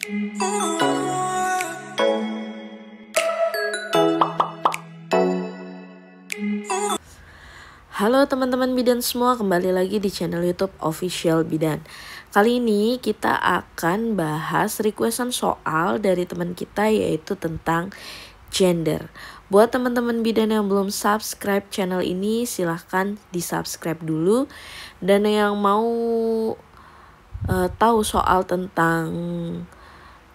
Halo teman-teman bidan semua, kembali lagi di channel YouTube Official Bidan. Kali ini kita akan bahas requestan soal dari teman kita, yaitu tentang gender. Buat teman-teman bidan yang belum subscribe channel ini, silahkan di subscribe dulu. Dan yang mau tahu soal tentang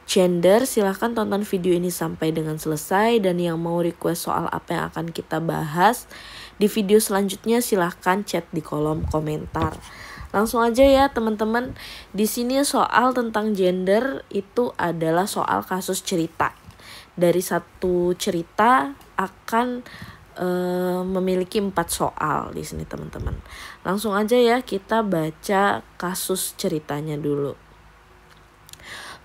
gender, silahkan tonton video ini sampai dengan selesai. Dan yang mau request soal apa yang akan kita bahas di video selanjutnya, silahkan chat di kolom komentar. Langsung aja ya teman-teman. Di sini soal tentang gender itu adalah soal kasus cerita. Dari satu cerita akan memiliki 4 soal di sini teman-teman. Langsung aja ya kita baca kasus ceritanya dulu.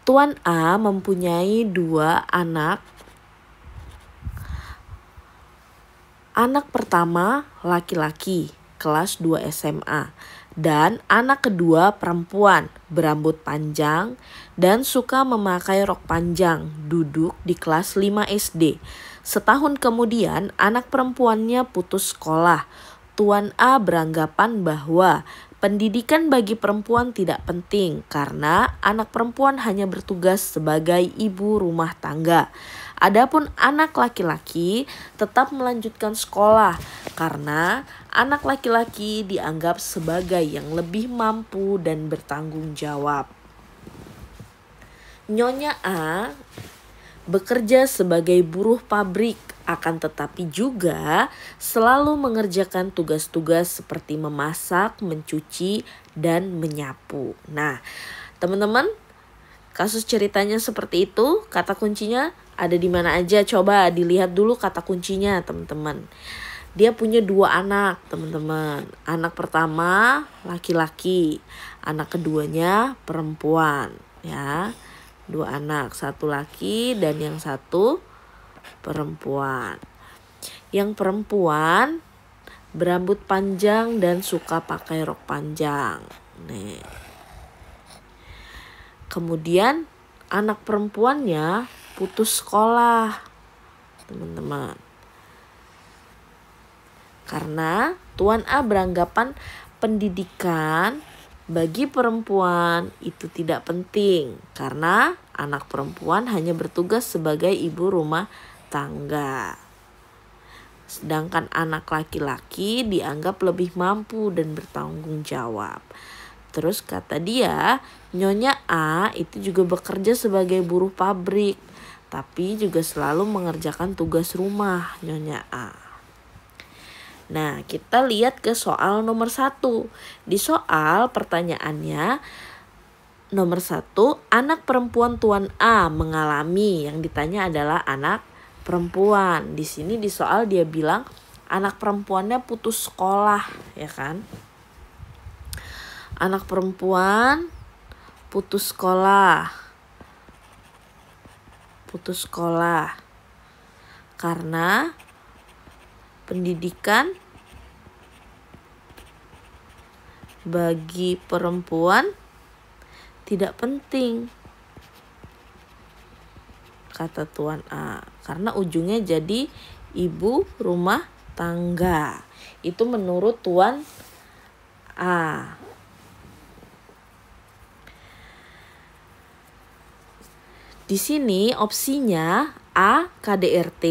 Tuan A mempunyai 2 anak. Anak pertama laki-laki, kelas 2 SMA. Dan anak kedua perempuan, berambut panjang dan suka memakai rok panjang, duduk di kelas 5 SD. Setahun kemudian anak perempuannya putus sekolah. Tuan A beranggapan bahwa pendidikan bagi perempuan tidak penting karena anak perempuan hanya bertugas sebagai ibu rumah tangga. Adapun anak laki-laki tetap melanjutkan sekolah karena anak laki-laki dianggap sebagai yang lebih mampu dan bertanggung jawab. Nyonya A bekerja sebagai buruh pabrik, akan tetapi juga selalu mengerjakan tugas-tugas seperti memasak, mencuci, dan menyapu. Nah, teman-teman, kasus ceritanya seperti itu. Kata kuncinya ada di mana aja? Coba dilihat dulu kata kuncinya, teman-teman. Dia punya 2 anak, teman-teman. Anak pertama laki-laki, anak keduanya perempuan, ya. 2 anak, 1 laki dan yang 1 perempuan. Yang perempuan berambut panjang dan suka pakai rok panjang. Nih. Kemudian anak perempuannya putus sekolah, teman-teman. Karena Tuan A beranggapan pendidikan bagi perempuan itu tidak penting karena anak perempuan hanya bertugas sebagai ibu rumah tangga. Sedangkan anak laki-laki dianggap lebih mampu dan bertanggung jawab. Terus kata dia, Nyonya A itu juga bekerja sebagai buruh pabrik, tapi juga selalu mengerjakan tugas rumah Nyonya A. Nah, kita lihat ke soal nomor 1. Di soal pertanyaannya nomor 1, anak perempuan Tuan A mengalami, yang ditanya adalah anak perempuan. Di sini di soal dia bilang anak perempuannya putus sekolah, ya kan? Anak perempuan putus sekolah. Putus sekolah karena pendidikan bagi perempuan tidak penting, kata Tuan A. Karena ujungnya jadi ibu rumah tangga. Itu menurut Tuan A. Di sini opsinya A. KDRT,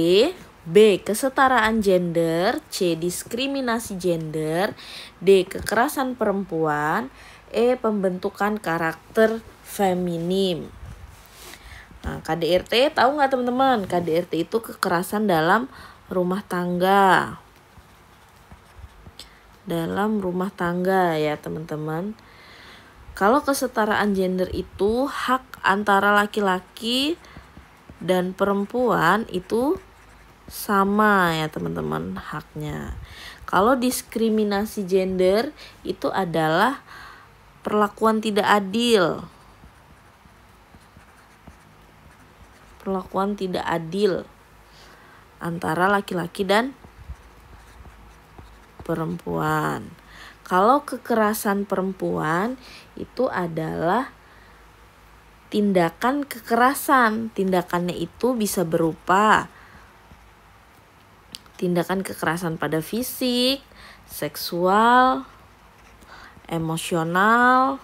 B. Kesetaraan gender, C. Diskriminasi gender, D. Kekerasan perempuan, E. Pembentukan karakter feminim. Nah, KDRT tahu nggak teman-teman? KDRT itu kekerasan dalam rumah tangga. Dalam rumah tangga ya teman-teman. Kalau kesetaraan gender itu hak antara laki-laki dan perempuan itu sama ya teman-teman haknya. Kalau diskriminasi gender itu adalah perlakuan tidak adil. Perlakuan tidak adil antara laki-laki dan perempuan. Kalau kekerasan perempuan itu adalah tindakan kekerasan. Tindakannya itu bisa berupa tindakan kekerasan pada fisik, seksual, emosional,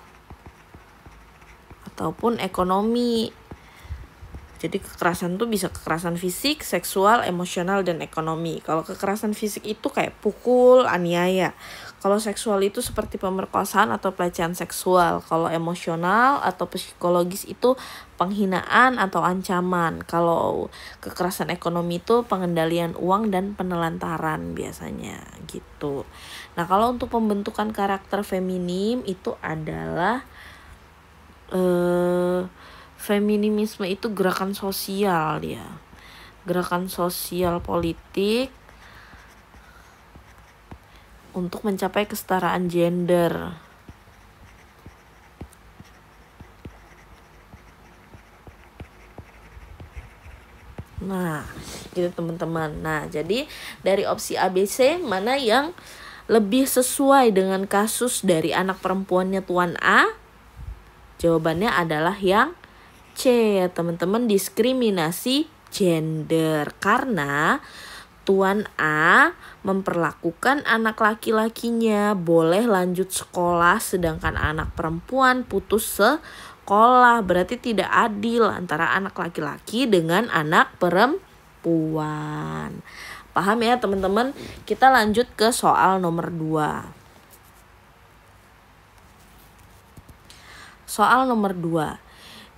ataupun ekonomi. Jadi kekerasan tuh bisa kekerasan fisik, seksual, emosional, dan ekonomi. Kalau kekerasan fisik itu kayak pukul, aniaya. Kalau seksual itu seperti pemerkosaan atau pelecehan seksual. Kalau emosional atau psikologis itu penghinaan atau ancaman. Kalau kekerasan ekonomi itu pengendalian uang dan penelantaran biasanya gitu. Nah, kalau untuk pembentukan karakter feminim itu adalah feminisme itu gerakan sosial ya. Gerakan sosial politik untuk mencapai kesetaraan gender. Nah, gitu teman-teman. Nah, jadi dari opsi ABC mana yang lebih sesuai dengan kasus dari anak perempuannya Tuan A? Jawabannya adalah yang C ya teman-teman, diskriminasi gender. Karena Tuan A memperlakukan anak laki-lakinya boleh lanjut sekolah sedangkan anak perempuan putus sekolah. Berarti tidak adil antara anak laki-laki dengan anak perempuan. Paham ya teman-teman? Kita lanjut ke soal nomor 2. Soal nomor 2.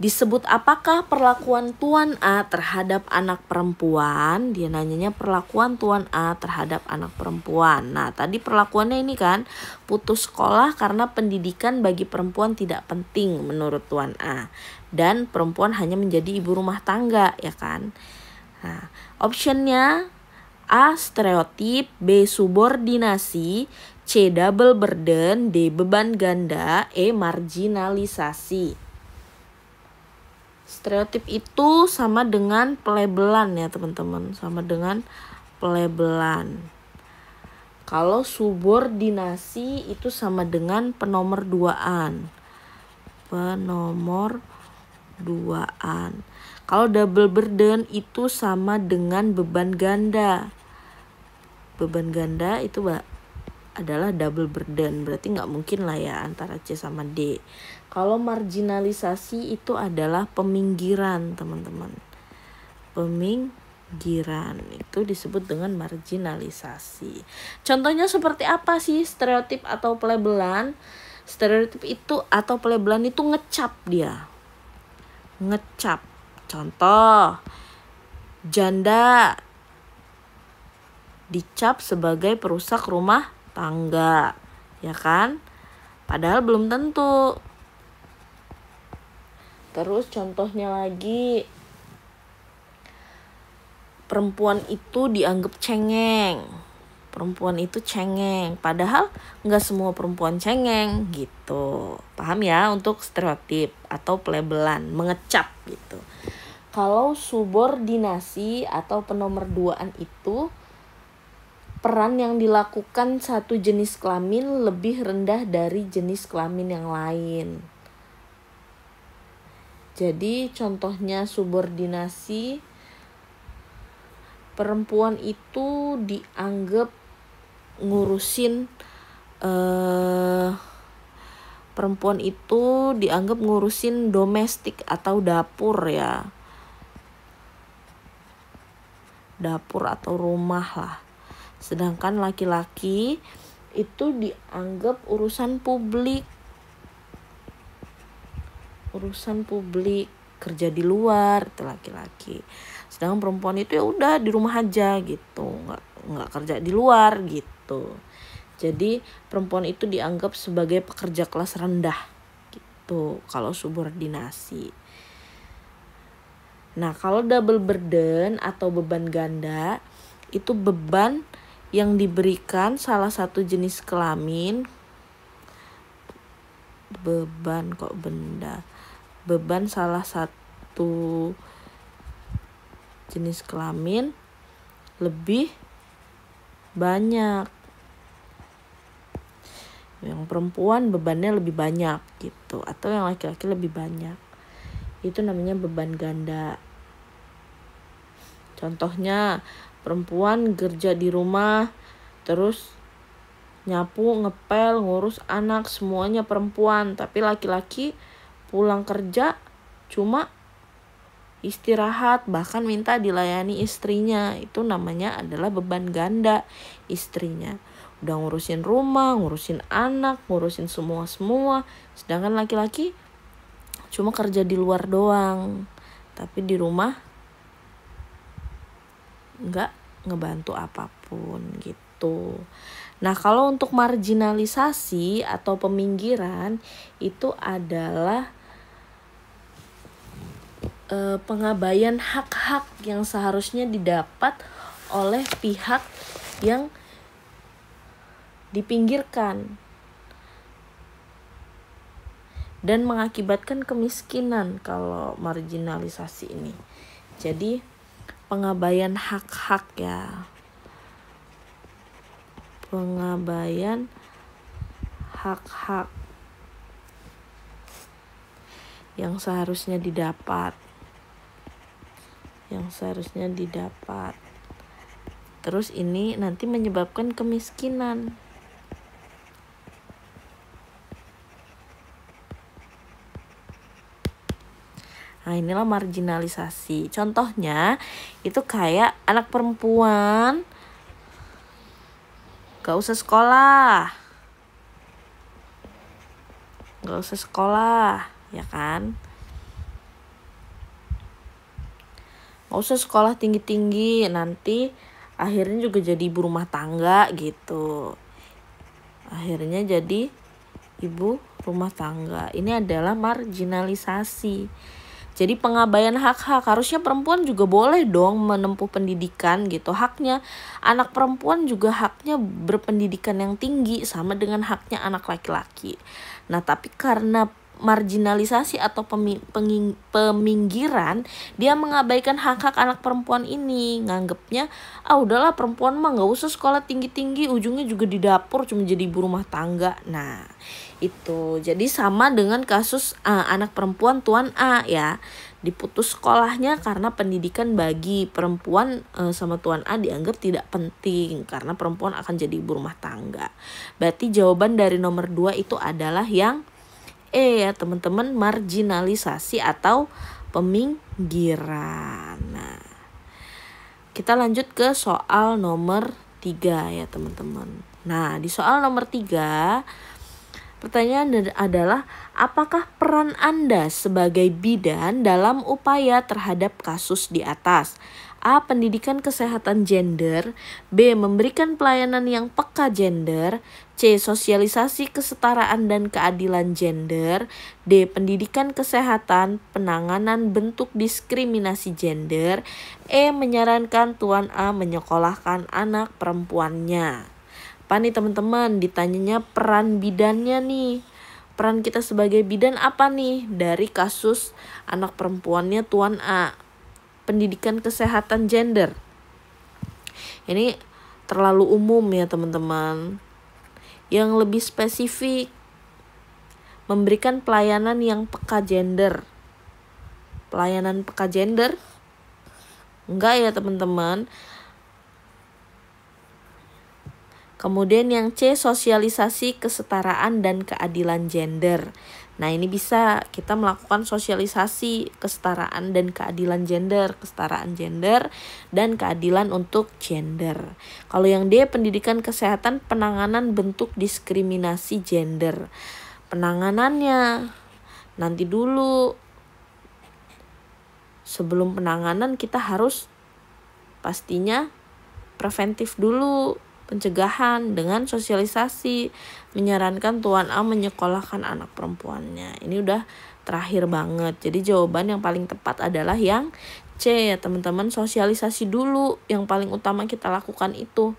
Disebut apakah perlakuan Tuan A terhadap anak perempuan? Dia nanyanya perlakuan Tuan A terhadap anak perempuan. Nah, tadi perlakuannya ini kan putus sekolah karena pendidikan bagi perempuan tidak penting menurut Tuan A. Dan perempuan hanya menjadi ibu rumah tangga, ya kan? Nah, optionnya A. Stereotip, B. Subordinasi, C. Double burden, D. Beban ganda, E. Marginalisasi. Stereotip itu sama dengan pelabelan ya teman-teman, sama dengan pelabelan. Kalau subordinasi itu sama dengan penomorduaan. Penomorduaan. Kalau double burden itu sama dengan beban ganda. Beban ganda itu adalah double burden, berarti nggak mungkin lah ya antara C sama D. Kalau marginalisasi itu adalah peminggiran teman-teman. Peminggiran itu disebut dengan marginalisasi. Contohnya seperti apa sih stereotip atau pelabelan? Stereotip itu atau pelabelan itu ngecap dia. Ngecap. Contoh, janda dicap sebagai perusak rumah tangga, ya kan? Padahal belum tentu. Terus contohnya lagi, perempuan itu dianggap cengeng. Perempuan itu cengeng, padahal nggak semua perempuan cengeng gitu. Paham ya untuk stereotip atau pelabelan, mengecap gitu. Kalau subordinasi atau penomorduaan itu peran yang dilakukan satu jenis kelamin lebih rendah dari jenis kelamin yang lain. Jadi contohnya subordinasi, perempuan itu dianggap ngurusin domestik atau dapur ya. Dapur atau rumah lah. Sedangkan laki-laki itu dianggap urusan publik, kerja di luar itu laki-laki. Sedangkan perempuan itu ya udah di rumah aja gitu, nggak kerja di luar gitu. Jadi perempuan itu dianggap sebagai pekerja kelas rendah gitu kalau subordinasi. Nah, kalau double burden atau beban ganda itu beban yang diberikan salah satu jenis kelamin. Beban salah satu jenis kelamin lebih banyak. Yang perempuan bebannya lebih banyak gitu, atau yang laki-laki lebih banyak. Itu namanya beban ganda. Contohnya perempuan kerja di rumah, terus nyapu, ngepel, ngurus anak, semuanya perempuan. Tapi laki-laki pulang kerja cuma istirahat, bahkan minta dilayani istrinya. Itu namanya adalah beban ganda istrinya. Udah ngurusin rumah, ngurusin anak, ngurusin semua. Sedangkan laki-laki cuma kerja di luar doang. Tapi di rumah nggak ngebantu apapun gitu. Nah, kalau untuk marginalisasi atau peminggiran itu adalah pengabaian hak-hak yang seharusnya didapat oleh pihak yang dipinggirkan dan mengakibatkan kemiskinan kalau marginalisasi ini. Jadi pengabaian hak-hak ya. Pengabaian hak-hak yang seharusnya didapat. Terus ini nanti menyebabkan kemiskinan. Nah, inilah marginalisasi. Contohnya itu kayak anak perempuan gak usah sekolah, ya kan? Gak usah sekolah tinggi-tinggi, nanti akhirnya juga jadi ibu rumah tangga gitu. Akhirnya jadi ibu rumah tangga. Ini adalah marginalisasi. Jadi pengabaian hak-hak, harusnya perempuan juga boleh dong menempuh pendidikan gitu. Haknya anak perempuan juga haknya berpendidikan yang tinggi sama dengan haknya anak laki-laki. Nah, tapi karena marginalisasi atau peminggiran, dia mengabaikan hak-hak anak perempuan ini. Nganggepnya, udahlah perempuan mah gak usah sekolah tinggi-tinggi, ujungnya juga di dapur cuma jadi ibu rumah tangga. Nah, itu jadi sama dengan kasus anak perempuan Tuan A ya, diputus sekolahnya karena pendidikan bagi perempuan sama Tuan A dianggap tidak penting karena perempuan akan jadi ibu rumah tangga. Berarti jawaban dari nomor 2 itu adalah yang E ya teman-teman, marginalisasi atau peminggiran. Nah, kita lanjut ke soal nomor 3 ya teman-teman. Nah, di soal nomor 3 pertanyaan adalah, apakah peran Anda sebagai bidan dalam upaya terhadap kasus di atas? A. Pendidikan kesehatan gender. B. Memberikan pelayanan yang peka gender. C. Sosialisasi kesetaraan dan keadilan gender. D. Pendidikan kesehatan, penanganan bentuk diskriminasi gender. E. Menyarankan Tuan A menyekolahkan anak perempuannya. Apa nih teman-teman? Ditanyanya peran bidannya nih. Peran kita sebagai bidan apa nih dari kasus anak perempuannya Tuan A? Pendidikan kesehatan gender. Ini terlalu umum ya teman-teman. Yang lebih spesifik, memberikan pelayanan yang peka gender. Pelayanan peka gender? Enggak ya teman-teman. Kemudian yang C, sosialisasi kesetaraan dan keadilan gender. Nah, ini bisa kita melakukan sosialisasi kesetaraan dan keadilan gender, kesetaraan gender dan keadilan untuk gender. Kalau yang D, pendidikan kesehatan, penanganan bentuk diskriminasi gender. Penanganannya nanti dulu. Sebelum penanganan kita harus pastinya preventif dulu. Pencegahan dengan sosialisasi, menyarankan Tuan A menyekolahkan anak perempuannya. Ini udah terakhir banget. Jadi jawaban yang paling tepat adalah yang C ya teman-teman, sosialisasi dulu. Yang paling utama kita lakukan itu.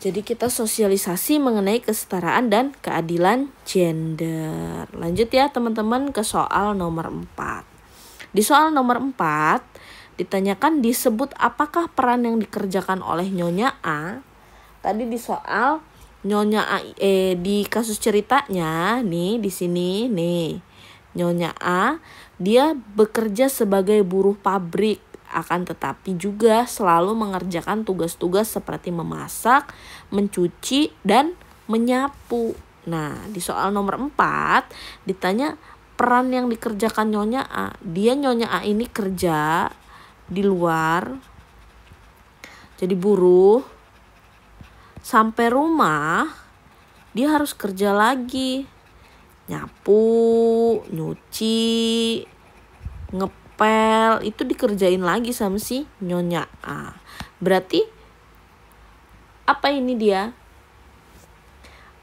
Jadi kita sosialisasi mengenai kesetaraan dan keadilan gender. Lanjut ya teman-teman ke soal nomor 4. Di soal nomor 4 ditanyakan disebut apakah peran yang dikerjakan oleh Nyonya A. Tadi di soal Nyonya A di kasus ceritanya nih di sini nih. Nyonya A, dia bekerja sebagai buruh pabrik, akan tetapi juga selalu mengerjakan tugas-tugas seperti memasak, mencuci, dan menyapu. Nah, di soal nomor 4 ditanya peran yang dikerjakan Nyonya A. Nyonya A ini kerja di luar, jadi buruh. Sampai rumah, dia harus kerja lagi. Nyapu, nyuci, ngepel, itu dikerjain lagi sama si Nyonya A. Berarti apa ini dia?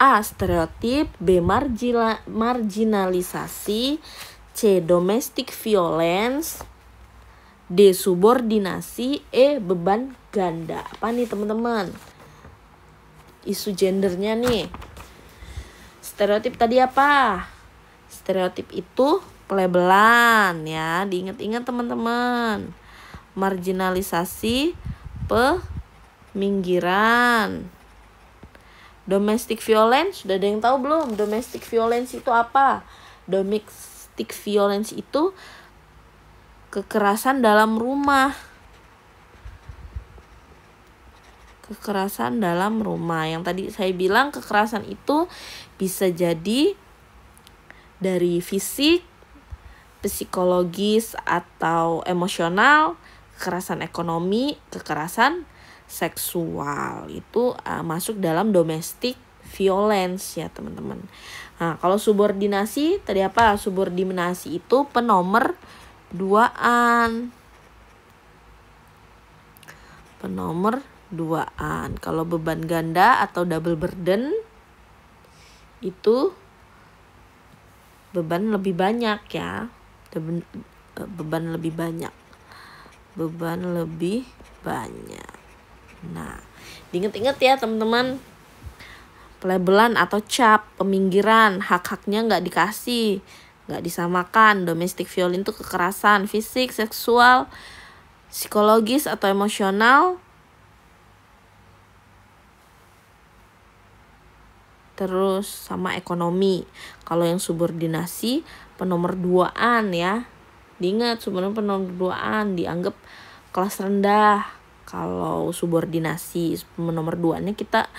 A. Stereotip, B. Marginalisasi, C. Domestic violence, D. Subordinasi, E. Beban ganda. Apa nih teman-teman? Isu gendernya nih. Stereotip tadi apa? Stereotip itu pelabelan ya, diingat-ingat teman-teman. Marginalisasi, peminggiran. Domestic violence, sudah ada yang tahu belum? Domestic violence itu apa? Domestic violence itu kekerasan dalam rumah. Kekerasan dalam rumah. Yang tadi saya bilang kekerasan itu bisa jadi dari fisik, psikologis, atau emosional, kekerasan ekonomi, kekerasan seksual. Itu masuk dalam domestic violence ya teman-teman. Nah, kalau subordinasi tadi apa? Subordinasi itu penomor duaan. Penomor duaan. Kalau beban ganda atau double burden itu beban lebih banyak ya. Beban lebih banyak. Nah, diingat-ingat ya teman-teman. Pelabelan atau cap, peminggiran, hak-haknya nggak dikasih, nggak disamakan. Domestic violence itu kekerasan fisik, seksual, psikologis atau emosional. Terus sama ekonomi. Kalau yang subordinasi penomor duaan ya. Diingat sebenarnya penomor duaan dianggap kelas rendah. Kalau subordinasi penomor duaannya kita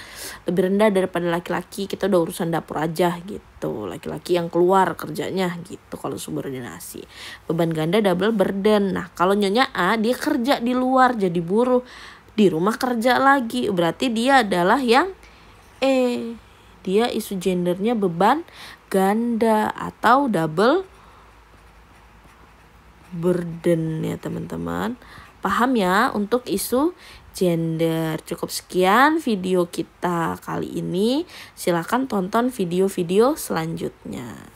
lebih rendah daripada laki-laki. Kita udah urusan dapur aja gitu. Laki-laki yang keluar kerjanya gitu kalau subordinasi. Beban ganda double burden. Nah, kalau Nyonya A dia kerja di luar jadi buruh. Di rumah kerja lagi. Berarti dia adalah yang E. Dia isu gendernya beban ganda atau double burden ya teman-teman. Paham ya untuk isu gender. Cukup sekian video kita kali ini. Silakan tonton video-video selanjutnya.